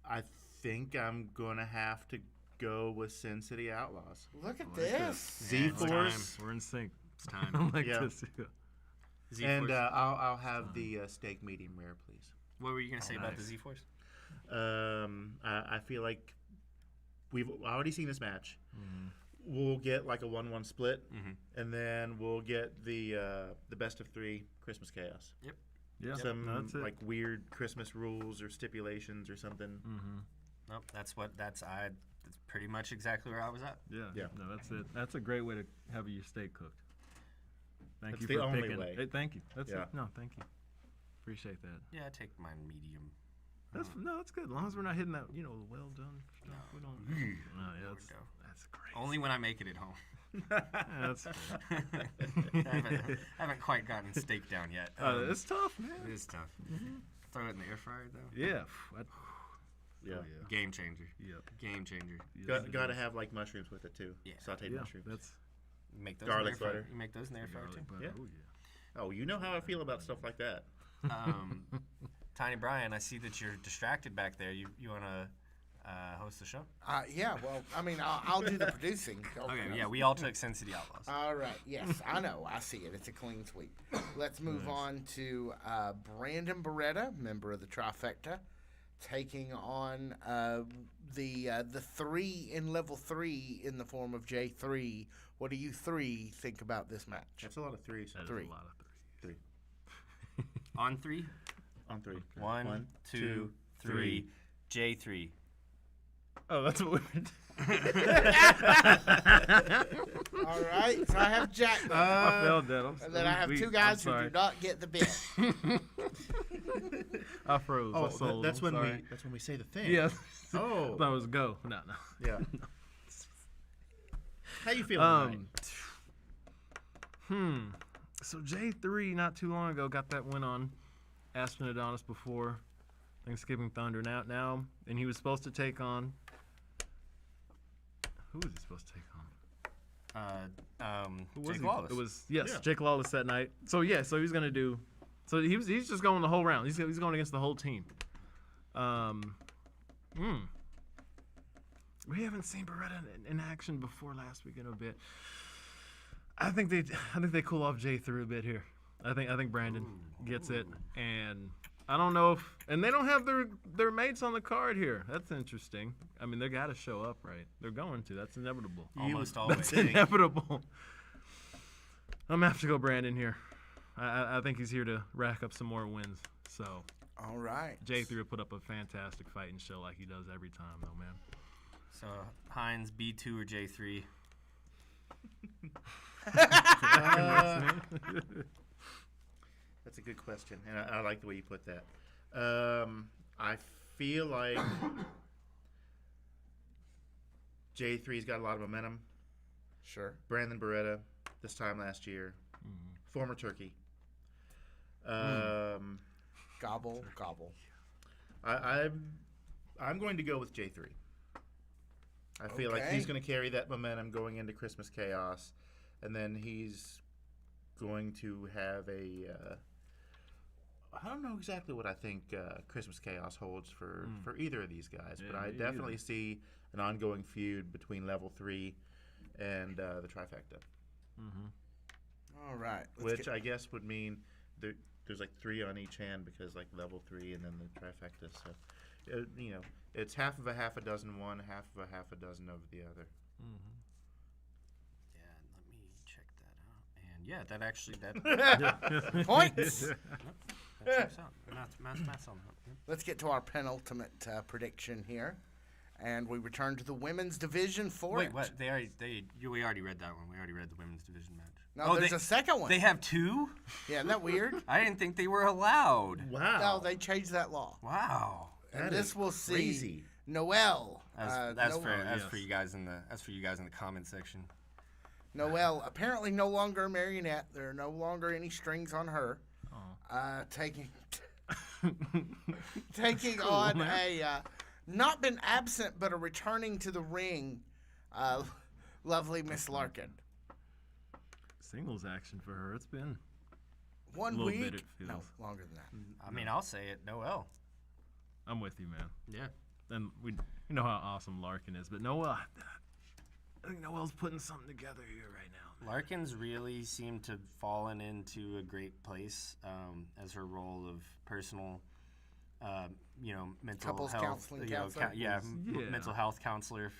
I think I'm gonna have to go with Sin City Outlaws. Look at like this. Z-Force. We're in sync. it's time. I like Yeah. this. Yeah. And Z-Force. I'll have the steak medium rare, please. What were you gonna say about the nice. Z-Force? I feel like we've already seen this match. We'll get like a 1-1 split, and then we'll get the best of 3 Christmas chaos. Yeah. Some that's it. like weird Christmas rules or stipulations or something. Nope, that's pretty much exactly where I was at. Yeah. No, that's it. That's a great way to have your steak cooked. Thank That's you the for only picking. way. Hey, thank you. That's Yeah. it. No, thank you. Appreciate that. Yeah, I take mine medium. That's good. As long as we're not hitting that, the well done stuff. We don't. No, yeah, Lord, no. that's great. Only when I make it at home. That's I haven't quite gotten steak down yet. it's tough, man. It is tough. Throw it in the air fryer though. Yeah. Yeah. Game changer. Yeah. Game changer. Got to have like mushrooms with it too. Yeah. Sauteed Yeah. mushrooms. That's You make those Garlic in the air fryer. butter. You make those in the air fryer garlic too. butter. Yeah. Oh yeah. Oh, you know how I feel about stuff like that. Tiny Brian, I see that you're distracted back there. You wanna host the show? Yeah, well, I mean, I'll do the producing. Okay, yeah, we all took Sin City Outlaws. All right. Yes, I know. I see it. It's a clean sweep. Let's move on to Brandon Beretta, member of the Trifecta, taking on the three in level 3 in the form of J3. What do you three think about this match? That's a lot of threes. That is Three. a lot of threes. On 3? On 3. One, two, three. J3. Oh, that's what we All right. So I have Jack. I failed that. And then I have two guys who do not get the bit. I froze. Oh, I sold. that's I'm when sorry. we say the thing. Yeah. Oh. That was go. No. Yeah. How you feeling tonight? So J3 not too long ago got that win on Aspen Adonis before Thanksgiving Thunder. Now, and he was supposed to take on. Who was he supposed to take on? Jake Was he? Lawless. It was yes, Yeah. Jake Lawless that night. So he's gonna do. So he's just going the whole round. He's going against the whole team. We haven't seen Beretta in action before last week in a bit. I think they cool off J3 a bit here. I think Brandon gets it, and I don't know if they don't have their mates on the card here. That's interesting. I mean, they got to show up, right? They're going to. That's inevitable. Almost always. That's inevitable. I'm gonna have to go Brandon here. I think he's here to rack up some more wins. So All right. J3 will put up a fantastic fighting show like he does every time, though, man. So Hines, B2 or J3? That's a good question, and I like the way you put that. I feel like J3's got a lot of momentum. Sure. Brandon Beretta, this time last year, former Turkey. Gobble, gobble. I'm going to go with J3. I feel like he's going to carry that momentum going into Christmas Chaos, and then he's going to have I don't know exactly what I think Christmas Chaos holds for either of these guys, but I definitely see an ongoing feud between Level 3 and the Trifecta. All right. Which I guess would mean there's like 3 on each hand because like Level 3 and then the Trifecta. So, it's half of a half a dozen one, half of a half a dozen of the other. Yeah, let me check that out. And yeah, that actually Points. that checks out. Math's on that. Yep. Let's get to our penultimate prediction here. And we return to the women's division for Wait, it. what? We already read that one. We already read the women's division match. No, there's a second one. They have 2? Yeah, isn't that weird? I didn't think they were allowed. Wow. No, they changed that law. Wow. And That this is will see crazy. Noelle. That's Noelle, for you guys in the comment section. Noelle, apparently no longer a marionette. There are no longer any strings on her. Taking Cool, on man. a not been absent but a returning to the ring, lovely Miss Larkin. Singles action for her. It's been 1 little week. bit, it feels. No, longer than that. I mean, I'll say it. Noelle. I'm with you, man. Yeah. And you know how awesome Larkin is, but Noelle, I think Noelle's putting something together here right now. Larkin's really seemed to have fallen into a great place as her role of personal, mental Couples health, counseling counselor? mental health counselor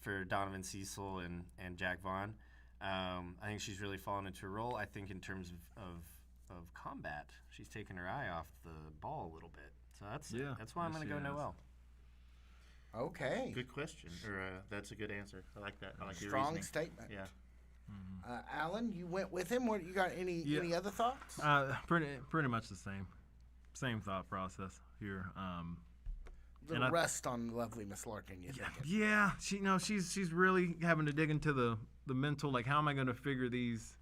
for Donovan Cecil and Jack Vaughn. I think she's really fallen into her role. I think in terms of combat, she's taken her eye off the ball a little bit. So that's why I'm going to go Noelle. Okay. Good question. Or that's a good answer. I like that. I like your Strong reasoning. statement. Yeah. Alan, you went with him. What you got? Any other thoughts? Pretty much the same thought process here. Little rest on lovely Miss Larkin. You think? Yeah, she's really having to dig into the mental. Like, how am I going to figure these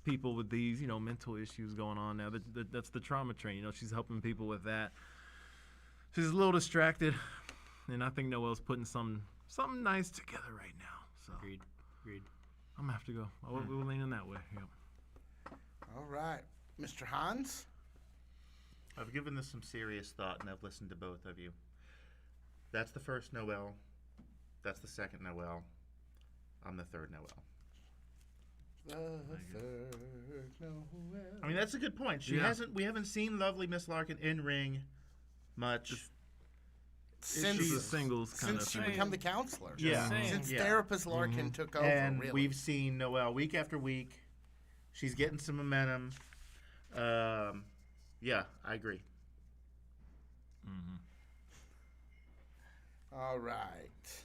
people with these mental issues going on now? That's the trauma train. She's helping people with that. She's a little distracted, and I think Noelle's putting something nice together right now. So Agreed. I'm gonna have to go. We'll lean in that way. Yep. All right, Mr. Hans. I've given this some serious thought, and I've listened to both of you. That's the first Noel. That's the second Noel. I'm the third Noel. I mean, that's a good point. We haven't seen lovely Miss Larkin in ring much. Since She's a singles kind of since she thing. become the counselor. Yeah. Since Yeah. therapist Larkin took over, And really. we've seen Noelle week after week. She's getting some momentum. Yeah, I agree. All right.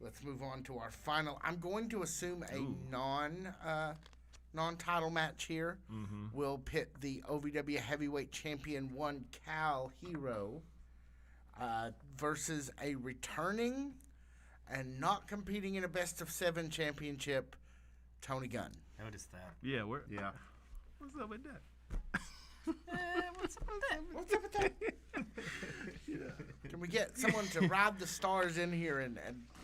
Let's move on to our final. I'm going to assume a non-title match here. We'll pit the OVW Heavyweight Champion 1 Cal Hero versus a returning and not competing in a best of 7 championship, Tony Gunn. Notice that. Yeah, Yeah. what's up with that? What's up with that? Can we get someone to ride the stars in here and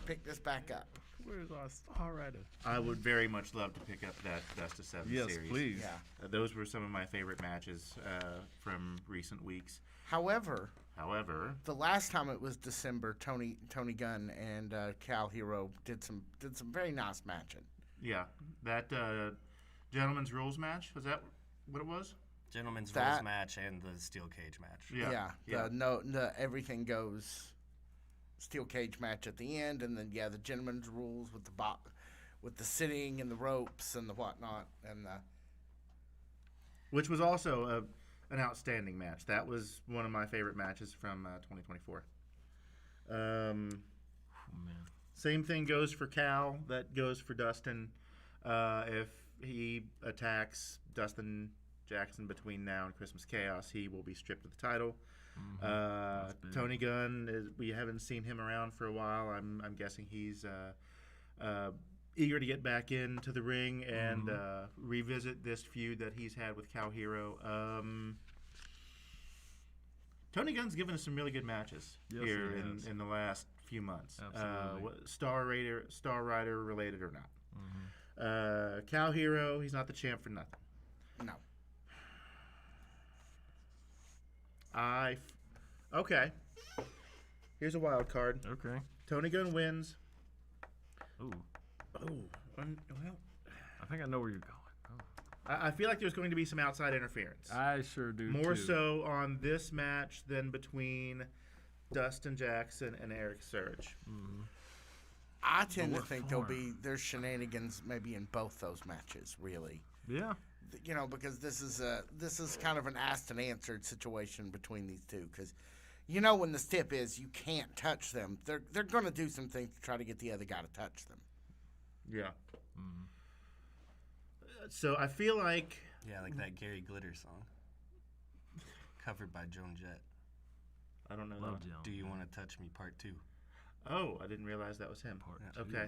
pick this back up? Where's our Star Rider? I would very much love to pick up that best of 7 Yes, series. please. Yeah. Those were some of my favorite matches from recent weeks. However, However, the last time it was December, Tony Gunn and Cal Hero did some very nice matching. yeah, that gentleman's rules match, was that what it was? Gentlemen's That- rules match and the steel cage match. Yeah. The everything goes steel cage match at the end, and then the gentleman's rules with with the sitting and the ropes and the whatnot, and Which was also an outstanding match. That was one of my favorite matches from 2024. Oh, man. Same thing goes for Cal. That goes for Dustin. If he attacks Dustin Jackson between now and Christmas Chaos, he will be stripped of the title. That's big. Tony Gunn, we haven't seen him around for a while. I'm guessing he's eager to get back into the ring and revisit this feud that he's had with Cal Hero. Tony Gunn's given us some really good matches Yes, here he has. in the last few months. Absolutely. Star Rider related or not. Cal Hero, he's not the champ for nothing. no. Okay. Here's a wild card. Okay. Tony Gunn wins. Ooh, Well, I think I know where you're going. I feel like there's going to be some outside interference. I sure do. More too. so on this match than between Dustin Jackson and Eric Surge. I tend to what think there's shenanigans maybe in both those matches, really. Yeah. Because this is kind of an asked and answered situation between these two. Because when the stip is you can't touch them, they're going to do some things to try to get the other guy to touch them. Yeah. So I feel like Yeah, like that Gary Glitter song. Covered by Joan Jett. I don't know. Love that. Joan. Do You Want to Touch Me Part 2. Oh, I didn't realize that was him. Part Okay.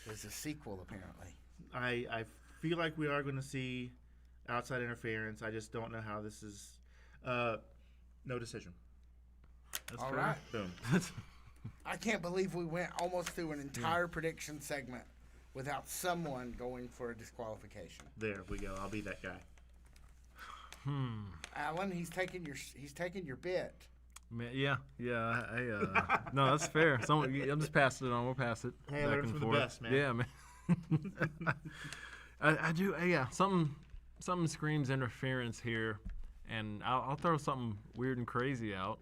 There's a sequel apparently. I feel like we are going to see outside interference. I just don't know how this is. No decision. That's All fair. right. Boom. I can't believe we went almost through an entire prediction segment without someone going for a disqualification. There we go. I'll be that guy. Alan, he's taking your bit. Man, yeah. No, that's fair. I'm just passing it on. We'll pass it Hey, I back learned and from the forth. best, man. Yeah, man. I do. Yeah, something screams interference here, and I'll throw something weird and crazy out.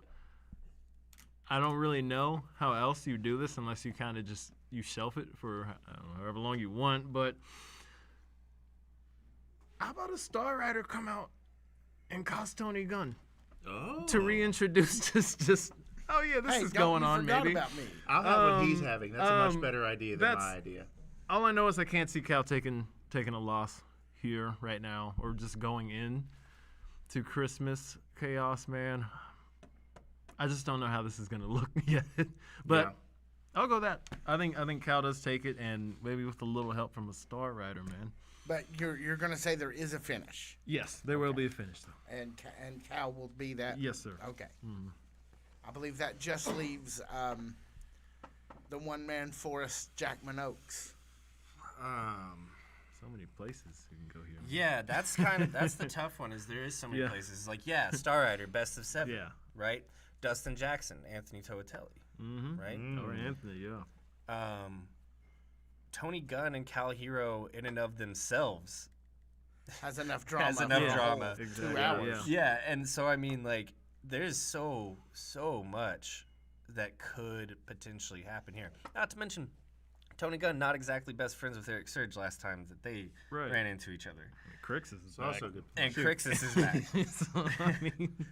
I don't really know how else you do this unless you kind of just you shelf it for I don't know, however long you want. But how about a Star Rider come out and cost Tony Gunn to reintroduce this? Oh yeah, this is going on. Maybe About me. I'll have what he's having. That's a much better idea than my that's- idea. all I know is I can't see Cal taking a loss here right now, or just going in to Christmas Chaos, man. I just don't know how this is gonna look yet, but Yeah. I'll go that. I think Cal does take it, and maybe with a little help from a Star Rider, man. But you're going to say there is a finish, Yes, there will be a finish though. and Cal will be that. Yes, sir. Okay. I believe that just leaves the one-man forest, Jackman Oaks. So many places you can go here. Yeah, that's the tough one. Is there is so many Yeah. places. Like Star Rider, best of 7. Yeah. Right. Dustin Jackson, Anthony Toatelli, right? Or Anthony, yeah. Tony Gunn and Cal Hero in and of themselves Has enough drama. Has enough for a drama. whole Exactly, 2 hours. Yeah, and so I mean, like, there's so much that could potentially happen here. Not to mention, Tony Gunn not exactly best friends with Eric Surge last time that they Right. ran into each other, Crixus is It's also a good. and Shoot. Crixus is back, So, I mean,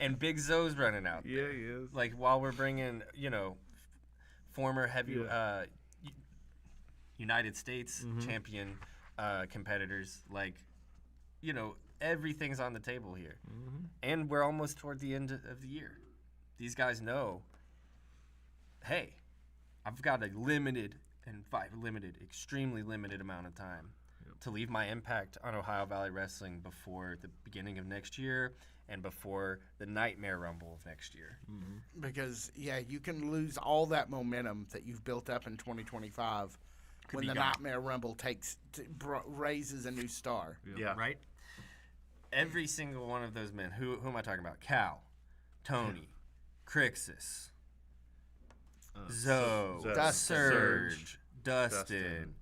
and Big Zoe's running out. yeah, he is. Like while we're bringing, former heavy United States champion competitors, like, everything's on the table here, and we're almost toward the end of the year. These guys know, hey, I've got a extremely limited amount of time to leave my impact on Ohio Valley Wrestling before the beginning of next year and before the Nightmare Rumble of next year. Because, you can lose all that momentum that you've built up in 2025 when be the gone. Nightmare Rumble raises a new star. Yeah. Right? Every single one of those men, who am I talking about? Cal, Tony, Crixus, Zoe, Dustin. Surge, Dustin, Dustin.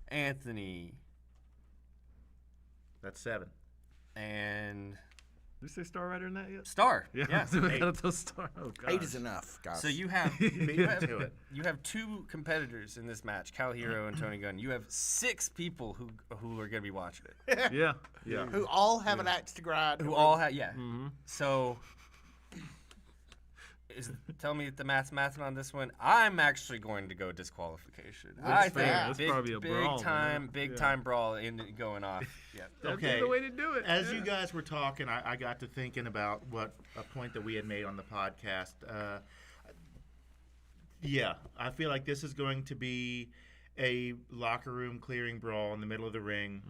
Anthony, That's 7. and Did you say Star Rider in that yet? Star. Yeah. Yes. We got to Star. Oh, God. 8 is enough, guys. So you have Beat him to it. you have 2 competitors in this match, Cal Hero and Tony Gunn. You have 6 people who are going to be watching it. Yeah. Yeah. who all have an axe to grind. Who all have So tell me the math's on this one. I'm actually going to go disqualification. I fair. think That's big, probably a brawl, man. big time brawl going off. Yeah. That'd Okay. be the way to do it. As yeah. you guys were talking, I got to thinking about what a point that we had made on the podcast. I feel like this is going to be a locker room clearing brawl in the middle of the ring,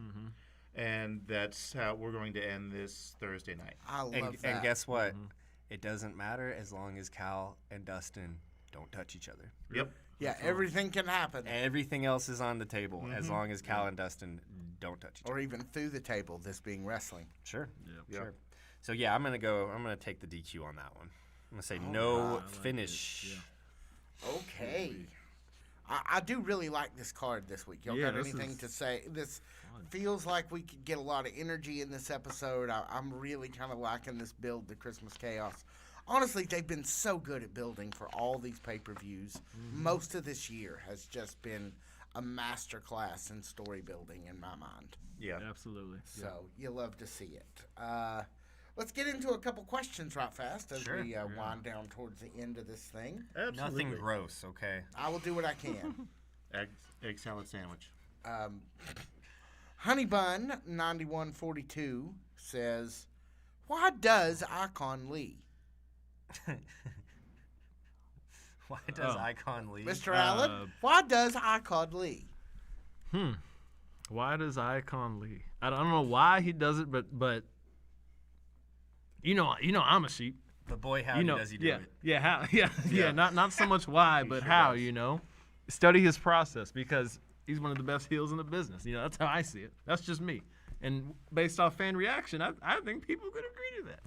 and that's how we're going to end this Thursday night. I love And that. guess what? It doesn't matter as long as Cal and Dustin don't touch each other. Yep. Everything can happen. Everything else is on the table as long as Cal and Dustin don't touch each other. Or even through the table, this being wrestling. Sure. Yep. Sure. So yeah, I'm gonna take the DQ on that one. I'm gonna say no finish. Okay. I do really like this card this week. Y'all Yeah, got this anything is to say? This feels like we could get a lot of energy in this episode. I'm really kind of liking this build to Christmas Chaos. Honestly, they've been so good at building for all these pay-per-views. Most of this year has just been a masterclass in story building in my mind. Yeah. Absolutely. So you love to see it. Let's get into a couple questions right fast as Sure. we wind down towards the end of this thing. Absolutely. Nothing gross, okay? I will do what I can. Egg salad sandwich. Honey Bun 9142 says, "Why does Icon Lee?" Why does Oh. Icon leave? Mr. Allen, why does Icon Lee? Why does Icon Lee? I don't know why he does it, but you know I'm a sheep. But boy, how You know, does he do yeah, it? yeah, how, yeah. Not so much why, but how. Study his process because he's one of the best heels in the business. That's how I see it. That's just me, and based off fan reaction, I think people could agree to that.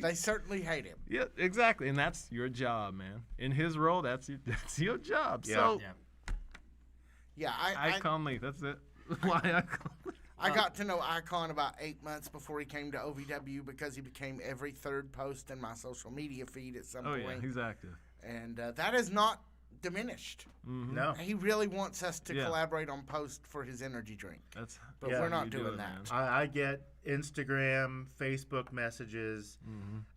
They certainly hate him. Yeah, exactly, and that's your job, man. In his role, that's your job. Yeah. So, Yeah. Yeah, Icon Lee, that's it. Why Icon Lee? I got to know Icon about 8 months before he came to OVW because he became every third post in my social media feed at some Oh point. yeah, he's active. And that is not diminished. No. He really wants us to Yeah. collaborate on post for his energy drink. That's But Yeah, we're not you do doing it, that. man. I get Instagram, Facebook messages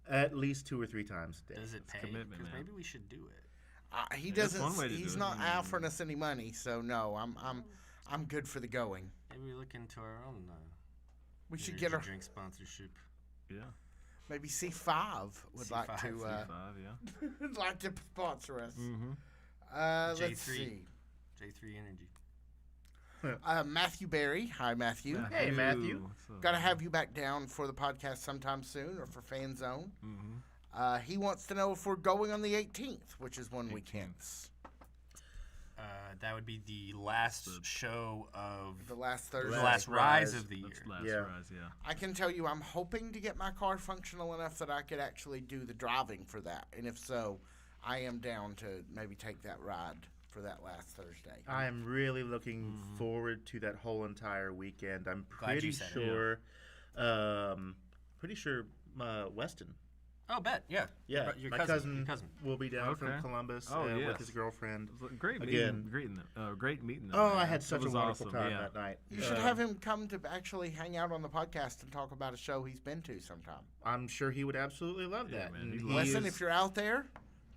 at least 2 or 3 times a day. Does it pay? commitment, 'Cause man. maybe we should do it. He That's doesn't. one way to He's do it. not offering us any money, so no. I'm good for the going. Maybe we look into our own We should energy get our drink sponsorship. Yeah. maybe C5 would like C5, to Five, yeah. like to sponsor us. Mm-hmm. Let's J3. see. J3 Energy. Matthew Berry. Hi, Matthew. Hey, Matthew. What's up? Got to have you back down for the podcast sometime soon or for Fan Zone. Mm-hmm. He wants to know if we're going on the 18th, which is one weekend. That would be the last show of The last Thursday. the last rise of the year. That's last Yeah. rise, yeah. I can tell you I'm hoping to get my car functional enough that I could actually do the driving for that. And if so, I am down to maybe take that ride for that last Thursday. I am really looking forward to that whole entire weekend. I'm Glad you pretty said it. sure, Weston. Oh, bet. Yeah. Yeah, Your my cousin. cousin will be down from Okay. Columbus Oh, with yes. his girlfriend. It was a great Again. meeting them. Oh, man. I had It such a was wonderful awesome, time yeah. that night. You should have him come to actually hang out on the podcast and talk about a show he's been to sometime. I'm sure he would absolutely love Yeah, that. man, And he'd he love Listen, is- if you're out there,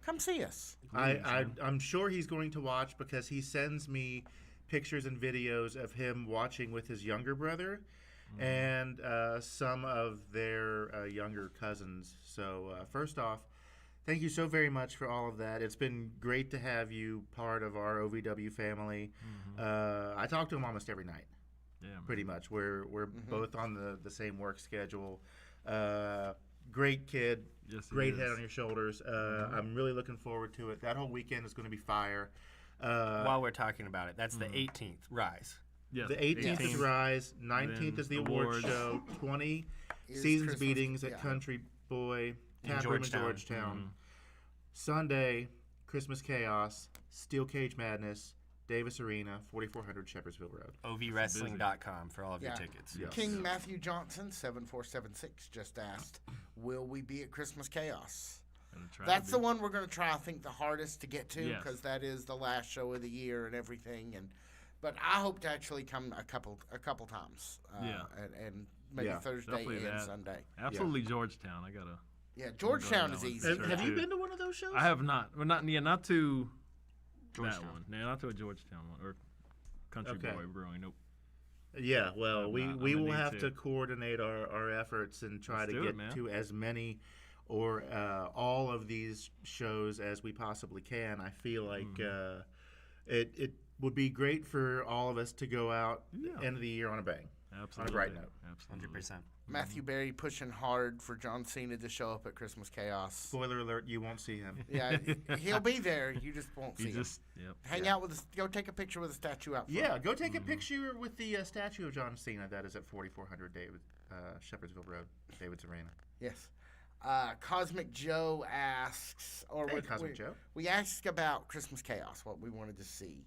come see us. I'm sure he's going to watch because he sends me pictures and videos of him watching with his younger brother and some of their younger cousins. So first off, thank you so very much for all of that. It's been great to have you part of our OVW family. I talk to him almost every night, Yeah, man. pretty much. We're both on the same work schedule. Great kid. Yes, he Great is. head on your shoulders. I'm really looking forward to it. That whole weekend is going to be fire. While we're talking about it, that's the 18th rise. Yes, The 18th is Rise, 19th is the award awards. show, 20 Is seasons Christmas- beatings at yeah. Country Boy, In Tap Room in Georgetown. Georgetown. Sunday, Christmas Chaos, Steel Cage Madness, Davis Arena, 4400 Shepherdsville Road. OVWrestling.com for all of your Yeah. tickets. Yes. King Matthew Johnson, 7476, just asked, will we be at Christmas Chaos? Gonna try That's to the be. one we're going to try, I think, the hardest to get to Yes. because that is the last show of the year and everything. But I hope to actually come a couple times. Yeah. And maybe Yeah, Thursday definitely and that. Sunday. Absolutely Georgetown. I gotta. Yeah, Georgetown is that one. easy. Sure. Have you too. been to one of those shows? I have not. Well, not to that Georgetown. one. No, not to a Georgetown one or Country Okay. Boy Brewing. Nope. Yeah, well, I'm we not- we I'm will gonna have need to to. coordinate our efforts and try Let's to do it, get man. to as many or all of these shows as we possibly can. I feel like Mm-hmm. it would be great for all of us to go out Yeah. end of the year on a bang. Absolutely. bright note. Absolutely. 100%. Matthew Berry pushing hard for John Cena to show up at Christmas Chaos. Spoiler alert: you won't see him. Yeah, he'll be there. You just won't see You him. just. Yep. Hang out with us. Go take a picture with a statue out front. Yeah, go take a picture with the statue of John Cena that is at 4400 Shepherdsville Road, David's Arena. Yes. Cosmic Joe asks, or Hey, what Cosmic we, Joe. we asked about Christmas Chaos, what we wanted to see.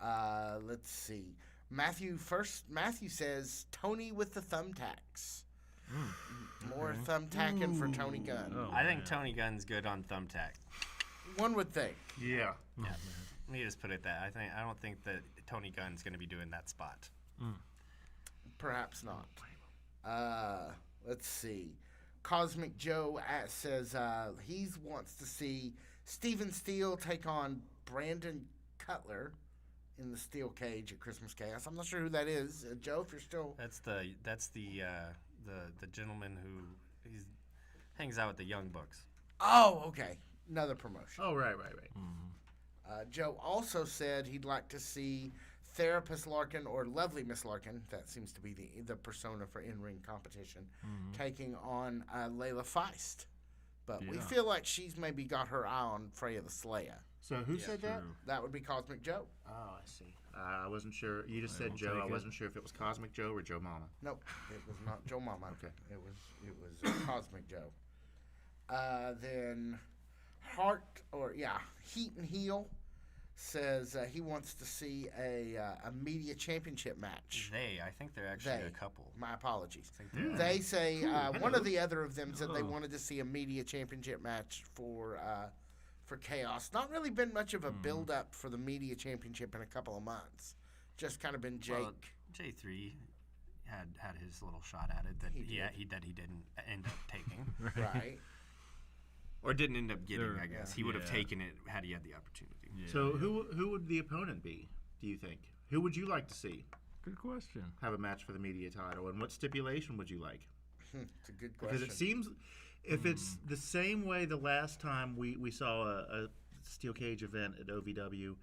Let's see. Matthew says Tony with the thumbtacks. More thumbtacking for Tony Gunn. Oh, I think man. Tony Gunn's good on Thumbtack. One would think. Yeah. Let me just put it that I don't think that Tony Gunn's going to be doing that spot. Perhaps not. Let's see. Cosmic Joe says he wants to see Steven Steele take on Brandon Cutler in the steel cage at Christmas Chaos. I'm not sure who that is. Joe, if you're still... That's the gentleman who hangs out with the Young Bucks. Oh, okay. Another promotion. Oh, right. Joe also said he'd like to see Therapist Larkin or Lovely Miss Larkin, that seems to be the persona for in-ring competition, taking on Layla Feist. But we Yeah. feel like she's maybe got her eye on Freya the Slayer. So who said that? True. That would be Cosmic Joe. Oh, I see. I wasn't sure. You just said will Joe. take I it. wasn't sure if it was Cosmic Joe or Joe Mama. Nope, it was not Joe Mama. Okay. It was Cosmic Joe. Then Heat and Heel says he wants to see a media championship match. I think they're actually They. a couple. My apologies. I think they're They say one hello. of the other of them said they Oh. wanted to see a media championship match for Chaos. Not really been much of a build up for the media championship in a couple of months. Just kind of been Jake. Well, J3 had his little shot at it that He he didn't end up taking Right. or didn't end up getting. Sure. I guess he would have Yeah. taken it had he had the opportunity. Yeah. So who would the opponent be? Do you think? Who would you like to see Good question. have a match for the media title, and what stipulation would you like? It's a good Because question. it seems, if it's the same way the last time we saw a steel cage event at OVW,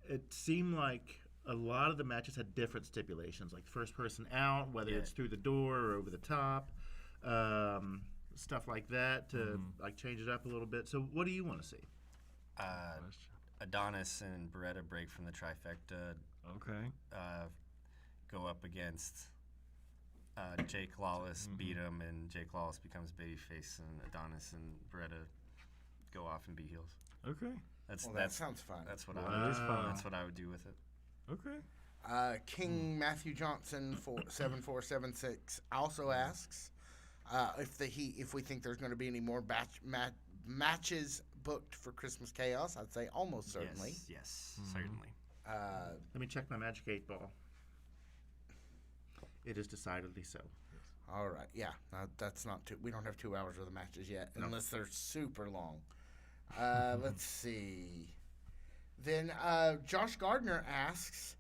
it seemed like a lot of the matches had different stipulations, like first person out, whether Yeah. it's through the door or over the top, stuff like that to like change it up a little bit. So what do you want to see? A Adonis and Beretta break from the trifecta. Okay. Go up against Jake Lawless, beat him, and Jake Lawless becomes babyface, and Adonis and Beretta go off and be heels. Okay. That sounds fun. That's what That is fun. That's what I would do with it. Okay. King Matthew Johnson for 7476 also asks if we think there's going to be any more matches booked for Christmas Chaos. I'd say almost certainly. Yes, certainly. Let me check my Magic 8 Ball. It is decidedly so. All right, yeah, that's not too. We don't have 2 hours of the matches yet, unless they're super long. Let's see. Then Josh Gardner asks,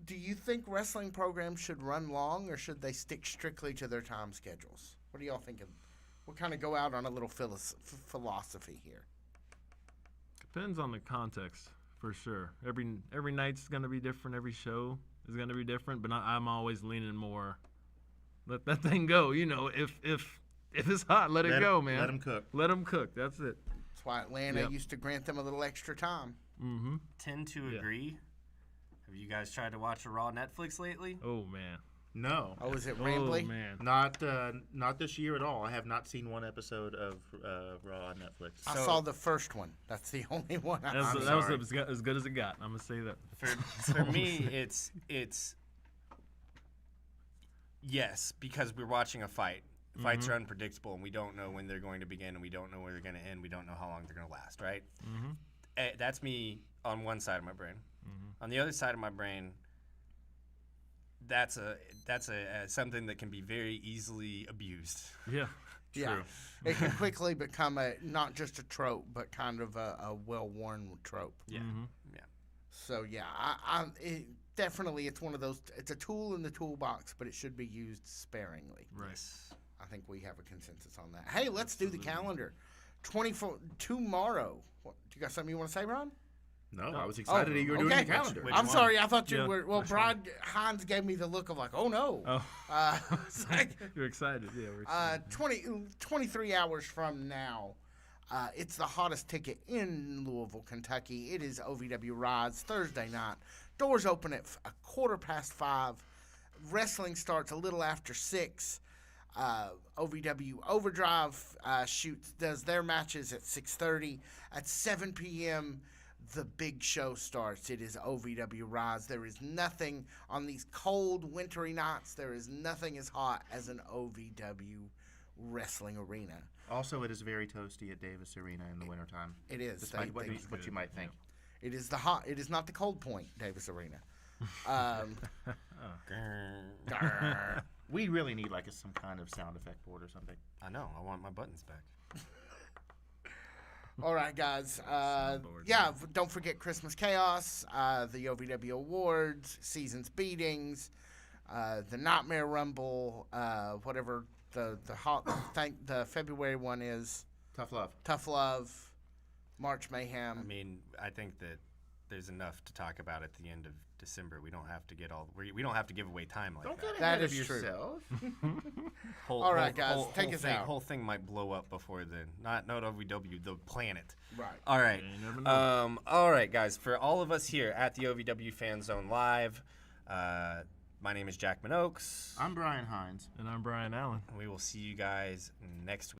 do you think wrestling programs should run long, or should they stick strictly to their time schedules? What do y'all think? We'll kind of go out on a little philosophy here. Depends on the context, for sure. Every night's gonna be different. Every show is gonna be different. But I'm always leaning more. Let that thing go. You know, if it's hot, let it go, man. Let them cook. Let them cook. That's it. That's why Atlanta used to grant them a little extra time. Mm-hmm. Tend to agree. Have you guys tried to watch a Raw Netflix lately? Oh man. No. Oh, is it rambly? Oh man. Not this year at all. I have not seen one episode of Raw on Netflix. I saw the first one. That's the only one. That was as good as it got. I'm gonna say that. For me, it's yes, because we're watching a fight. Fights are unpredictable, and we don't know when they're going to begin, and we don't know where they're going to end. We don't know how long they're going to last, right? That's me on one side of my brain. On the other side of my brain, that's something that can be very easily abused. Yeah. Yeah, it can quickly become not just a trope, but kind of a well-worn trope. Yeah, yeah. So yeah, definitely it's one of those. It's a tool in the toolbox, but it should be used sparingly. Right. I think we have a consensus on that. Hey, let's do the calendar. Tomorrow. What, do you got something you want to say, Ron? No, I was excited that you were doing the calendar. I'm sorry, I thought you were. Well, Brian Hines gave me the look of like, oh no. Oh. It's like, You're excited. Yeah, we're excited. 23 hours from now, it's the hottest ticket in Louisville, Kentucky. It is OVW Rise Thursday night. Doors open at 5:15. Wrestling starts a little after 6. OVW Overdrive does their matches at 6:30. At 7 p.m., the big show starts. It is OVW Rise. There is nothing on these cold, wintry nights. There is nothing as hot as an OVW wrestling arena. Also, it is very toasty at Davis Arena in the wintertime. It is. Despite what you might think. It is It is not the cold point, Davis Arena. We really need some kind of sound effect board or something. I know. I want my buttons back. All right, guys. Don't forget Christmas Chaos, the OVW Awards, Seasons Beatings, the Nightmare Rumble, whatever the February one is. Tough Love, March Mayhem. I mean, I think that there's enough to talk about at the end of December. We don't have to get we don't have to give away time like Don't that. get That ahead of is true. yourself. All right, guys, take us out. Whole thing might blow up before then. Not OVW, the planet. Right. All right. You never know. All right, guys. For all of us here at the OVW Fan Zone Live, my name is Jack Minoaks. I'm Brian Hines. And I'm Brian Allen. We will see you guys next week.